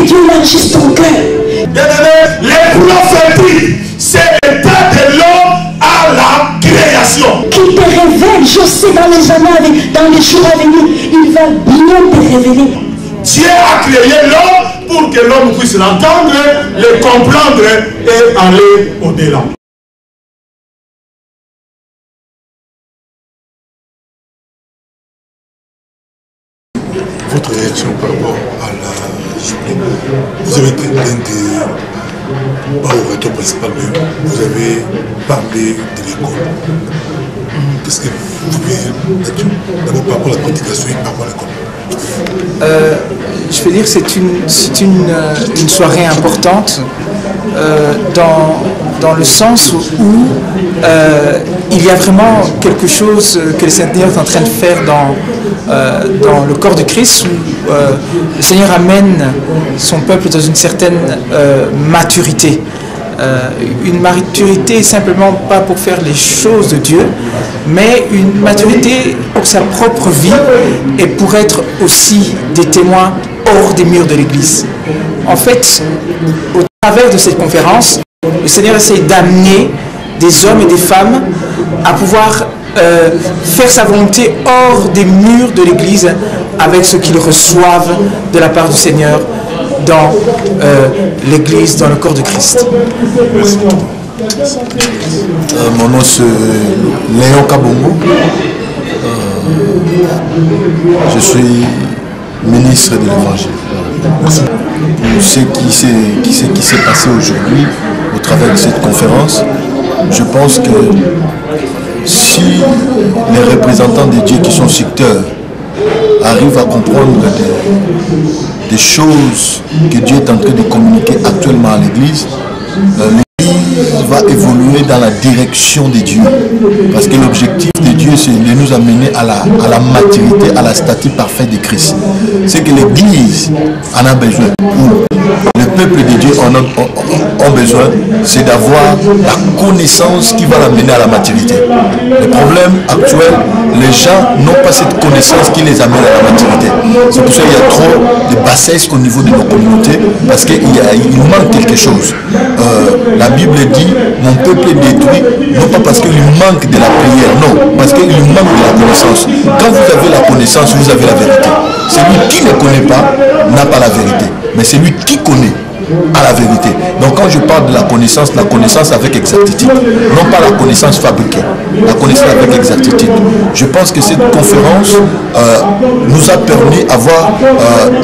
Dieu élargisse ton cœur. Les prophéties, c'est l'état de l'homme à la création. Qu'il te révèle, je sais, dans les années, dans les jours à venir, il va bien te révéler. Dieu a créé l'homme pour que l'homme puisse l'entendre, le comprendre et aller au-delà. Votre réaction par rapport à la journée, vous avez été l'un des, pas orateur principal, mais vous avez parlé de l'école. Qu'est-ce que vous pouvez dire d'abord par rapport à la prédication et par rapport à l'école? Je veux dire que c'est une soirée importante dans le sens où il y a vraiment quelque chose que le Seigneur est en train de faire dans le corps de Christ, où le Seigneur amène son peuple dans une certaine maturité. Une maturité simplement pas pour faire les choses de Dieu, mais une maturité pour sa propre vie et pour être aussi des témoins hors des murs de l'Église. En fait, au travers de cette conférence, le Seigneur essaie d'amener des hommes et des femmes à pouvoir faire sa volonté hors des murs de l'Église avec ce qu'ils reçoivent de la part du Seigneur dans l'Église, dans le corps de Christ. Mon nom c'est Léon Kabongo. Je suis ministre de l'Évangile. Pour ce qui s'est passé aujourd'hui au travers de cette conférence, je pense que si les représentants de Dieu qui sont secteurs arrivent à comprendre des choses que Dieu est en train de communiquer actuellement à l'Église, l'Église va évoluer dans la direction de Dieu. Parce que l'objectif de Dieu, c'est de nous amener à la maturité, à la stature parfaite de Christ. C'est que l'Église en a besoin. Le peuple de Dieu en a besoin, c'est d'avoir la connaissance qui va l'amener à la maturité. Le problème actuel, les gens n'ont pas cette connaissance qui les amène à la maturité. C'est pour ça qu'il y a trop de bassesse au niveau de nos communautés, parce qu'il manque quelque chose. La Bible dit, mon peuple est détruit, non pas parce qu'il manque de la prière, non, parce qu'il manque de la connaissance. Quand vous avez la connaissance, vous avez la vérité. Celui qui ne connaît pas n'a pas la vérité, mais celui qui connaît a la vérité. Donc quand je parle de la connaissance avec exactitude, non pas la connaissance fabriquée, la connaissance avec exactitude. Je pense que cette conférence nous a permis d'avoir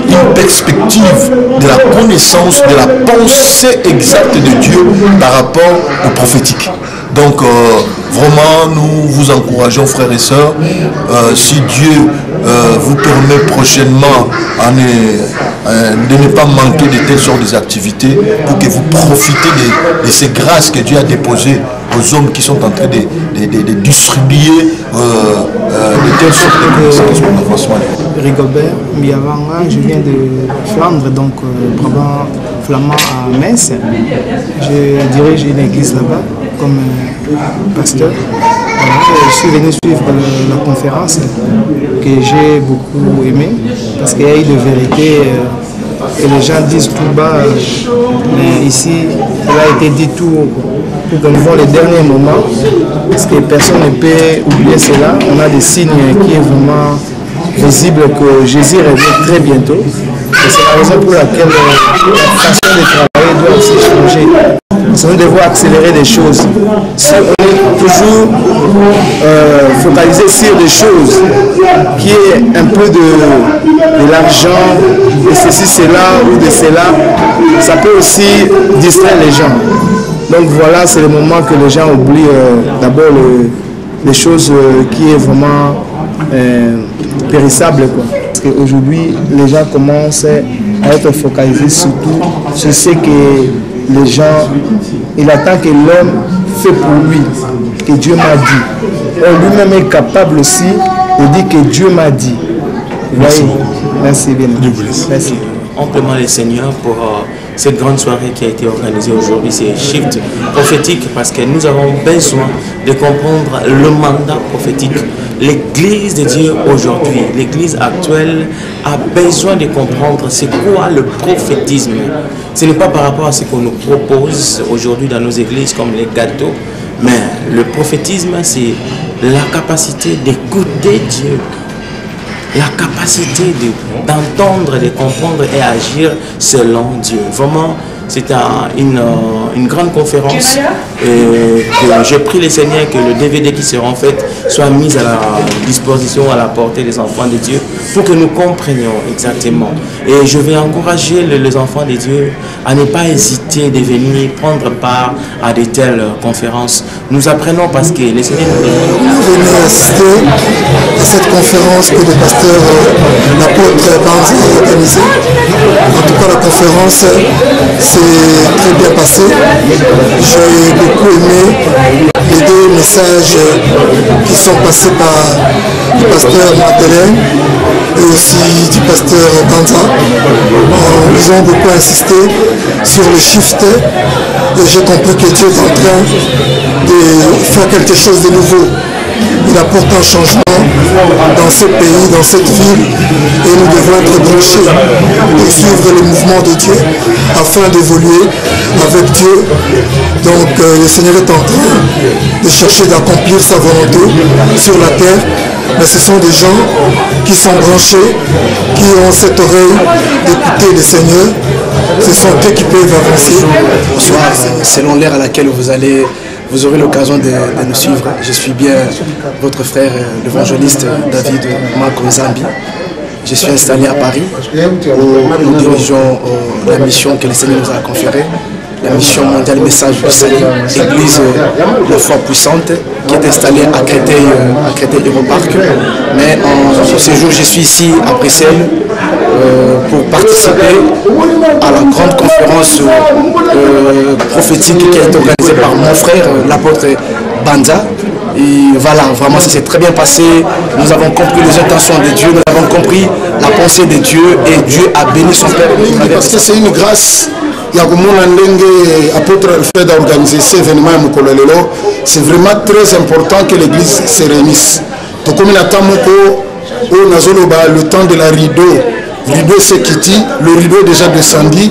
une perspective de la connaissance, de la pensée exacte de Dieu par rapport au prophétique. Donc vraiment, nous vous encourageons, frères et sœurs, si Dieu vous permet prochainement de ne pas manquer de telles sortes d'activités, pour que vous profitez de ces grâces que Dieu a déposées aux hommes qui sont en train de distribuer de telles sortes de connaissances pour l'avancement. Rigobert Miavanga, je viens de Flandre, donc brabant flamand à Metz. Je dirige une église là-bas comme pasteur. Voilà, je suis venu suivre la conférence que j'ai beaucoup aimé parce qu'il y a eu de vérité et les gens disent tout bas, mais ici, cela a été dit tout pour que nous voyons les derniers moments parce que personne ne peut oublier cela. On a des signes qui est vraiment visible que Jésus revient très bientôt. Et c'est la raison pour laquelle la façon de travailler doit aussi changer. Parce que nous devons accélérer des choses. Si on est toujours focalisé sur des choses qui est un peu de l'argent, de ceci, cela ou de cela, ça peut aussi distraire les gens. Donc voilà, c'est le moment que les gens oublient d'abord les choses qui est vraiment périssable, quoi. Parce qu'aujourd'hui, les gens commencent à être focalisés surtout sur ce que les gens, il attend que l'homme fait pour lui, que Dieu m'a dit. Lui-même est capable aussi de dire que Dieu m'a dit. Vous voyez? Merci bien. Merci amplement le Seigneur pour cette grande soirée qui a été organisée aujourd'hui, c'est Shift prophétique, parce que nous avons besoin de comprendre le mandat prophétique. L'Église de Dieu aujourd'hui, l'Église actuelle a besoin de comprendre c'est quoi le prophétisme. Ce n'est pas par rapport à ce qu'on nous propose aujourd'hui dans nos églises comme les gâteaux, mais le prophétisme, c'est la capacité d'écouter Dieu, la capacité d'entendre, de comprendre et agir selon Dieu. Vraiment, c'est une grande conférence et que j'ai pris les Seigneurs que le DVD qui sera en fait soit mis à la disposition, à la portée des enfants de Dieu pour que nous comprenions exactement. Et je vais encourager les enfants de Dieu à ne pas hésiter de venir prendre part à de telles conférences. Nous apprenons parce que les Seigneurs nous venons assister à cette conférence que le pasteur, l'apôtre Banzi a organisée. En tout cas, la conférence s'est très bien passée. J'ai beaucoup aimé les deux messages qui sont passés par le pasteur Madeleine et aussi du pasteur Banza. Ils ont beaucoup insisté sur le shift et j'ai compris que Dieu est en train de faire quelque chose de nouveau. Il apporte un changement dans ce pays, dans cette ville, et nous devons être branchés et suivre le mouvement de Dieu afin d'évoluer avec Dieu. Donc le Seigneur est en train de chercher d'accomplir sa volonté sur la terre, mais ce sont des gens qui sont branchés, qui ont cette oreille d'écouter le Seigneur. Ce sont eux qui peuvent avancer. Bonsoir, selon l'ère à laquelle vous aurez l'occasion de nous suivre. Je suis bien votre frère, l'évangéliste David Makonzambi. Je suis installé à Paris où nous dirigeons la mission que le Seigneur nous a conférée, la mission mondiale message du salut, église la foi puissante qui est installée à Créteil Europark. Mais en ce jour, je suis ici à Bruxelles pour participer à la grande conférence prophétique qui a été organisée par mon frère, l'apôtre Banza. Et voilà, vraiment ça s'est très bien passé. Nous avons compris les intentions de Dieu, nous avons compris la pensée de Dieu et Dieu a béni son peuple. Parce que c'est une grâce. Apôtre Alfred a organisé cet événement à Mukololelo. C'est vraiment très important que l'église se réunisse. Donc, comme il a le temps de la rideau s'est quitté, le rideau est déjà descendu.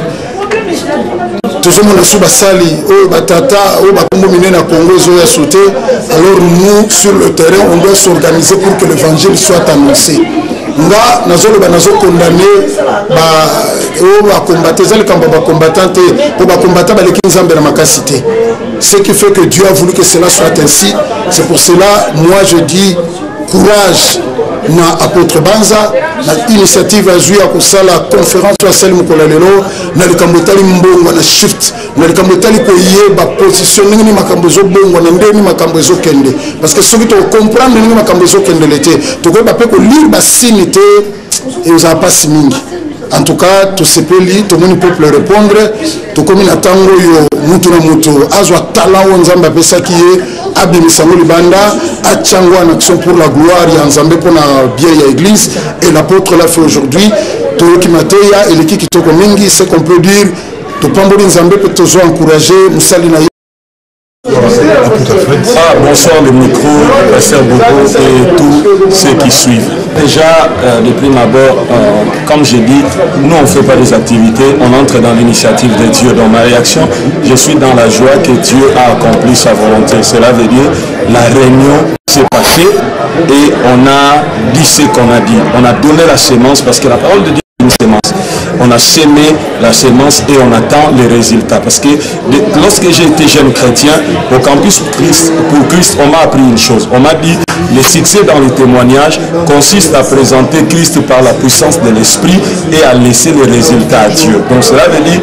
Alors nous, sur le terrain, on doit s'organiser pour que l'évangile soit annoncé. Ce qui fait que Dieu a voulu que cela soit ainsi. C'est pour cela, moi je dis courage na apôtre Banza, na initiative à jouer à la conférence à celle Mukolalelo, na le Kambotali Mbongo na shift, na le Kambotali koye ba positionner ni makambozo bongo na ndeni makambozo kende. Parce que ceux qui comprendre ni makambozo kende l'été, to ko ba pe ko lire ba sinité et vous a pas simingi. En tout cas, tout ce pays, tout le monde peut répondre. Tout comme il attend mutu na mutu, azwa talent wanzamba pesa qui est abimisango libanda, atchango en action pour la gloire ya nzambe pour la bien ya église et l'apôtre l'a fait aujourd'hui. Tout qui mateya et l'équipe qui toko mingi, c'est qu'on peut dire tout pamboli nzambe peut toujours encourager musali na bonsoir le micro, pasteur Bobo et tous ceux qui suivent. Déjà, de prime abord, comme j'ai dit, nous on ne fait pas des activités, on entre dans l'initiative de Dieu. Dans ma réaction, je suis dans la joie que Dieu a accompli sa volonté. Cela veut dire la réunion s'est passée et on a dit ce qu'on a dit. On a donné la sémence parce que la parole de Dieu est une sémence. On a sémé la sémence et on attend les résultats. Parce que lorsque j'ai été jeune chrétien, au campus pour Christ, on m'a appris une chose. On m'a dit, le succès dans le témoignage consiste à présenter Christ par la puissance de l'Esprit et à laisser les résultats à Dieu. Donc cela veut dire,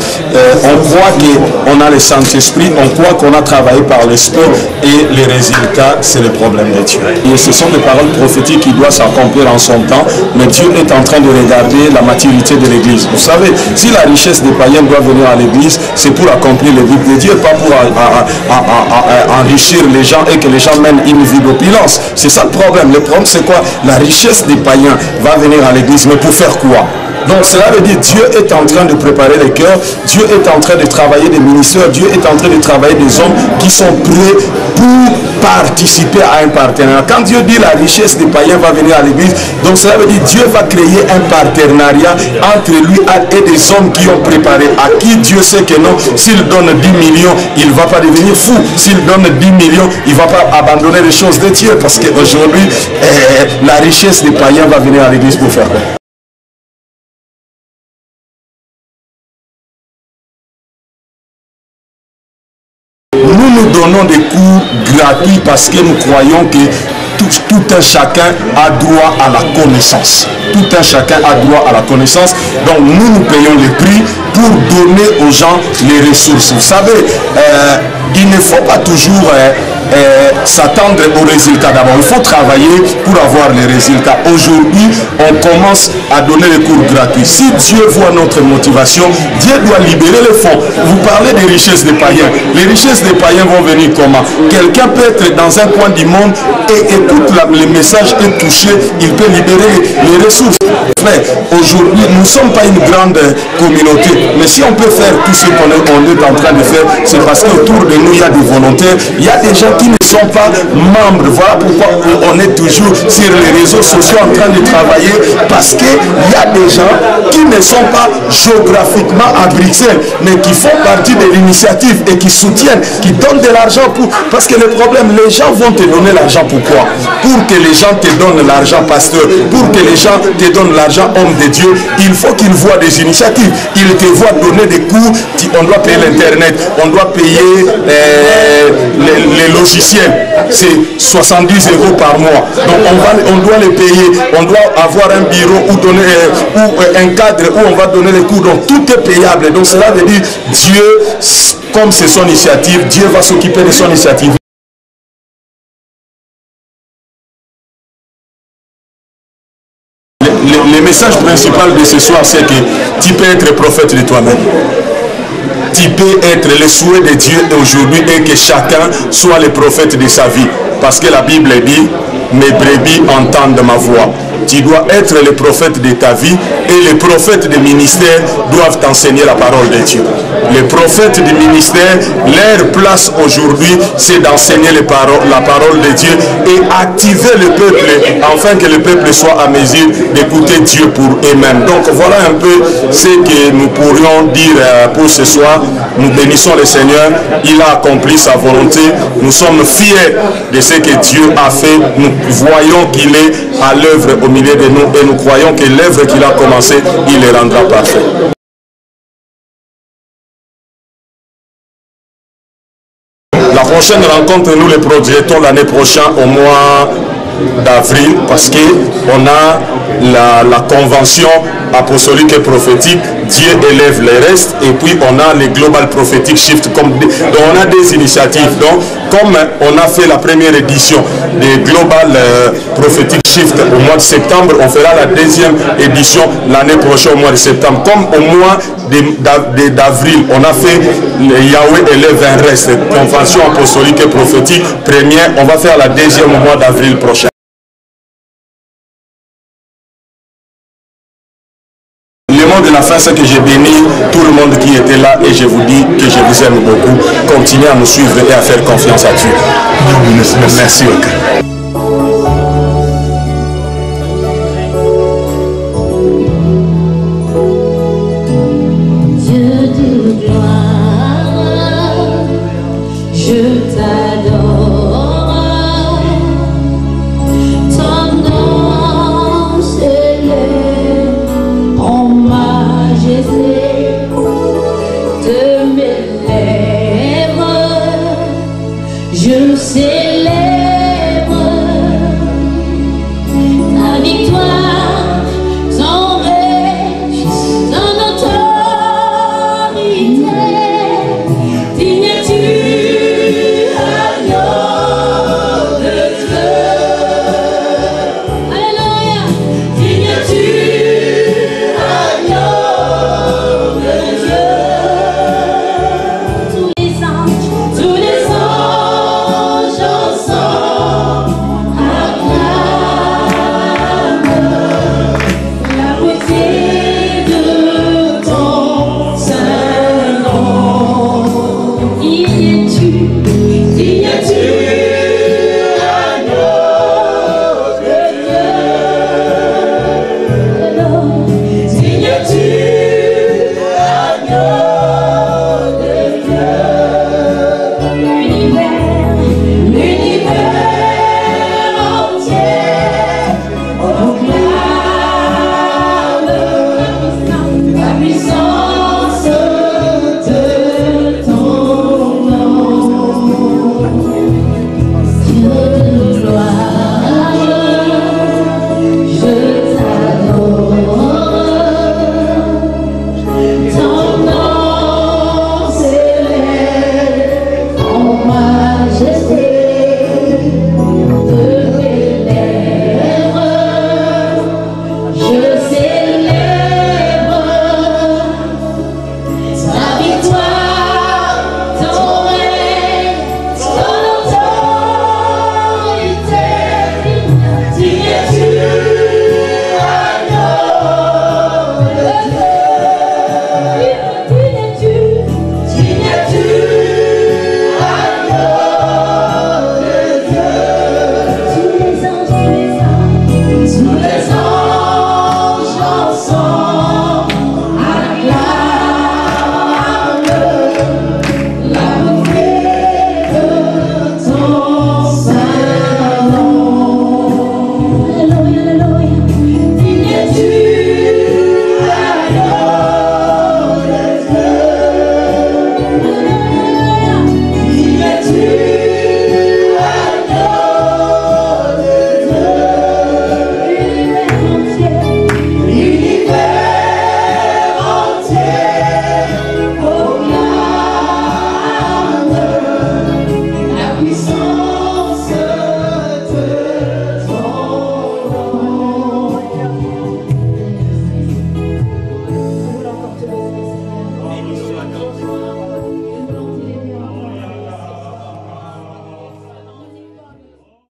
on croit qu'on a le Saint-Esprit, on croit qu'on a travaillé par l'Esprit et les résultats, c'est le problème de Dieu. Et ce sont des paroles prophétiques qui doivent s'accomplir en son temps, mais Dieu est en train de regarder la maturité de l'Église. Vous savez, si la richesse des païens doit venir à l'église, c'est pour accomplir le but de Dieu, pas pour enrichir les gens et que les gens mènent une vie d'opulence. C'est ça le problème. Le problème, c'est quoi? La richesse des païens va venir à l'église, mais pour faire quoi? Donc cela veut dire Dieu est en train de préparer les cœurs, Dieu est en train de travailler des ministères, Dieu est en train de travailler des hommes qui sont prêts pour participer à un partenariat. Quand Dieu dit la richesse des païens va venir à l'église, donc cela veut dire Dieu va créer un partenariat entre lui et des hommes qui ont préparé, à qui Dieu sait que non, s'il donne 10 millions, il ne va pas devenir fou. S'il donne 10 millions, il ne va pas abandonner les choses de Dieu, parce qu'aujourd'hui, la richesse des païens va venir à l'église pour faire quoi? Nous donnons des cours gratuits parce que nous croyons que tout un chacun a droit à la connaissance. Tout un chacun a droit à la connaissance. Donc nous payons le prix pour donner aux gens les ressources. Vous savez, il ne faut pas toujours s'attendre aux résultats d'abord. Il faut travailler pour avoir les résultats. Aujourd'hui, on commence à donner les cours gratuits. Si Dieu voit notre motivation, Dieu doit libérer les fonds. Vous parlez des richesses des païens. Les richesses des païens vont venir comment? Quelqu'un peut être dans un coin du monde et écoute le message est touché, il peut libérer les ressources. Frère, aujourd'hui, nous ne sommes pas une grande communauté, mais si on peut faire tout ce qu'on est en train de faire, c'est parce qu'autour de nous, il y a des volontaires, il y a des gens qui ne sont pas membres. Voilà pourquoi on est toujours sur les réseaux sociaux en train de travailler, parce qu'il y a des gens qui ne sont pas géographiquement à Bruxelles, mais qui font partie de l'initiative et qui soutiennent, qui donnent de l'argent pour... Parce que le problème, les gens vont te donner l'argent pourquoi? Pour que les gens te donnent l'argent pasteur, pour que les gens te donnent l'argent homme de Dieu, il faut qu'ils voient des initiatives. Ils te voient donner des cours, on doit payer l'internet, on doit payer les logiciels, c'est 70 € par mois. Donc on doit les payer, on doit avoir un bureau ou donner ou un cadre où on va donner les cours. Donc tout est payable. Donc cela veut dire Dieu, comme c'est son initiative, Dieu va s'occuper de son initiative. Le message principal de ce soir, c'est que tu peux être prophète de toi-même. Tu peux être le souhait de Dieu aujourd'hui et que chacun soit le prophète de sa vie. Parce que la Bible dit, mes brebis entendent ma voix. Tu dois être le prophète de ta vie et les prophètes du ministère doivent t'enseigner la parole de Dieu. Les prophètes du ministère, leur place aujourd'hui, c'est d'enseigner la parole de Dieu et activer le peuple afin que le peuple soit à mesure d'écouter Dieu pour eux-mêmes. Donc voilà un peu ce que nous pourrions dire pour ce soir. Nous bénissons le Seigneur, il a accompli sa volonté. Nous sommes fiers de ce que Dieu a fait. Nous voyons qu'il est à l'œuvre au milieu de nous et nous croyons que l'œuvre qu'il a commencé, il le rendra parfait. La prochaine rencontre, nous les projetons l'année prochaine au mois d'avril parce qu'on a la convention apostolique et prophétique, Dieu élève les restes, et puis on a les Global Prophetic Shift, donc on a des initiatives. Donc comme on a fait la première édition des Global Prophetic Shift au mois de septembre, on fera la deuxième édition l'année prochaine au mois de septembre. Comme au mois d'avril, on a fait Yahweh élève un reste, convention apostolique et prophétique première, on va faire la deuxième au mois d'avril prochain. Le mot de la fin, c'est que je bénis tout le monde qui était là et je vous dis que je vous aime beaucoup. Continuez à nous suivre et à faire confiance à Dieu. Merci.